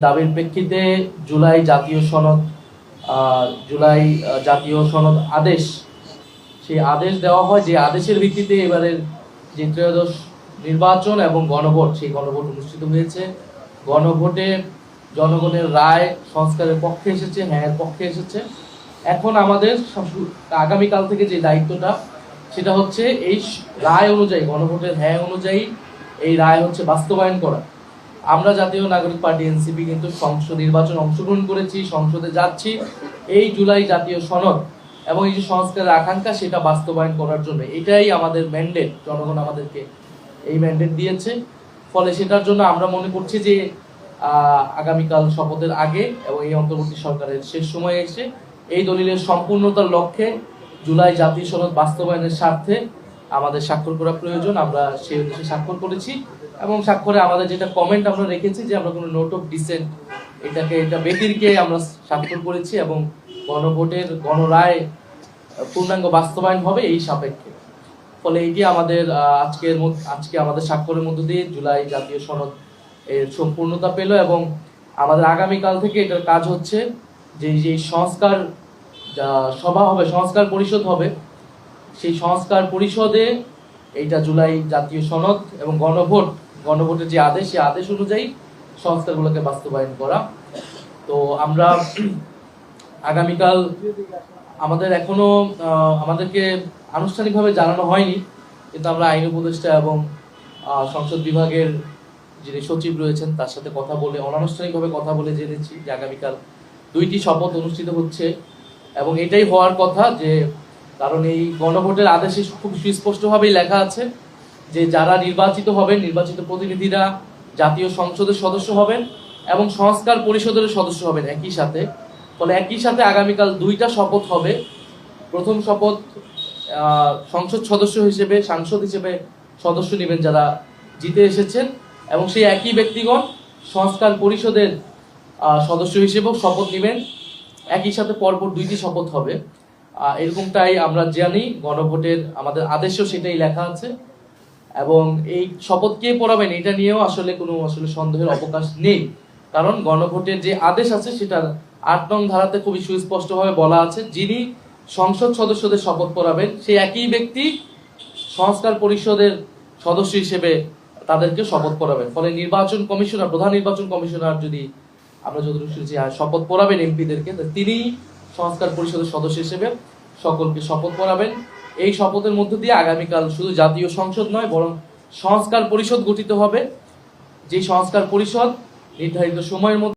দাবির প্রেক্ষিতে জুলাই জাতীয় সনদ আদেশ, সেই আদেশ দেওয়া হয়, যে আদেশের ভিত্তিতে এবারের যে ত্রয়োদশ নির্বাচন এবং গণভোট, সেই গণভোট অনুষ্ঠিত হয়েছে। গণভোটে জনগণের রায় সংস্কারের পক্ষে এসেছে, হ্যাঁ পক্ষে এসেছে। এখন আমাদের আগামীকাল থেকে যে দায়িত্বটা, সেটা হচ্ছে এই রায় অনুযায়ী, গণভোটের হ্যাঁ অনুযায়ী এই রায় হচ্ছে বাস্তবায়ন করা। আমরা জাতীয় নাগরিক পার্টি এনসিপি কিন্তু সংসদ নির্বাচন অংশগ্রহণ করেছি, সংসদে যাচ্ছি এই জুলাই জাতীয় সনদ এবং এই যে সংস্কারের আকাঙ্ক্ষা, সেটা বাস্তবায়ন করার জন্য। এটাই আমাদের ম্যান্ডেট, জনগণ আমাদেরকে এই ম্যান্ডেট দিয়েছে। ফলে সেটার জন্য আমরা মনে করছি যে আগামীকাল শপথের আগে এবং এই অন্তর্বর্তী সরকারের শেষ সময়ে এসে এই দলিলের সম্পূর্ণতার লক্ষ্যে জুলাই জাতীয় সনদ বাস্তবায়নের স্বার্থে আমাদের স্বাক্ষর করা প্রয়োজন। আমরা সেই উদ্দেশ্যে স্বাক্ষর করেছি এবং স্বাক্ষরে আমাদের যেটা কমেন্ট আমরা রেখেছি যে আমরা কোনো নোট অফ ডিসেন্ট এটা ব্যতিরিকে আমরা স্বাক্ষর করেছি এবং গণভোটের গণরায় পূর্ণাঙ্গ বাস্তবায়ন হবে এই সাপেক্ষে। ফলে এটি আমাদের আজকে আমাদের স্বাক্ষরের মধ্য দিয়ে জুলাই জাতীয় সনদ এর সম্পূর্ণতা পেল এবং আমাদের আগামীকাল থেকে এটার কাজ হচ্ছে যে সংস্কার সভা হবে, সংস্কার পরিষদ হবে, সেই সংস্কার পরিষদে এইটা জুলাই জাতীয় সনদ এবং গণভোটের যে আদেশ, সেই আদেশ অনুযায়ী সংস্কারগুলোকে বাস্তবায়ন করা। তো আমরা আগামীকাল আমাদেরকে আনুষ্ঠানিকভাবে জানানো হয়নি, কিন্তু আমরা আইন উপদেষ্টা এবং সংসদ বিভাগের যিনি সচিব রয়েছেন তার সাথে কথা বলে, অনানুষ্ঠানিকভাবে কথা বলে জেনেছি যে আগামীকাল 2টি শপথ অনুষ্ঠিত হচ্ছে এবং এটাই হওয়ার কথা। যে কারণ এই গণভোটের আদেশে খুব সুস্পষ্টভাবেই লেখা আছে যে যারা নির্বাচিত হবেন, নির্বাচিত প্রতিনিধিরা জাতীয় সংসদের সদস্য হবেন এবং সংস্কার পরিষদের সদস্য হবেন একই সাথে। ফলে একই সাথে আগামীকাল 2টা শপথ হবে। প্রথম শপথ সাংসদ হিসেবে সদস্য নেবেন যারা জিতে এসেছেন এবং সেই একই ব্যক্তিগণ সংস্কার পরিষদের সদস্য হিসেবেও শপথ নেবেন। একই সাথে পরপর 2টি শপথ হবে, এরকমটাই আমরা জানি। গণভোটের আমাদের আদেশেও সেটাই লেখা আছে এবং এই শপথ কে পড়াবেন এটা নিয়েও কোনো সন্দেহের অবকাশ নেই। কারণ গণভোটের যে আদেশ আছে সেটার 8 নং ধারাতে খুবই সুস্পষ্টভাবে বলা আছে যিনি সংসদ সদস্যদের শপথ পড়াবেন সেই একই ব্যক্তি সংস্কার পরিষদের সদস্য হিসেবে তাদেরকে শপথ পড়াবেন। ফলে প্রধান নির্বাচন কমিশনার যদি আমরা যতটুকু শুনছি শপথ পড়াবেন এমপিদেরকে, তিনি সংস্কার পরিষদের সদস্য হিসেবে সকলকে শপথ পড়াবেন। এই শপথের মধ্য দিয়ে আগামীকাল শুধু জাতীয় সংসদ নয়, বরং সংস্কার পরিষদ গঠিত হবে, যে সংস্কার পরিষদ নির্ধারিত সময়ের মধ্যে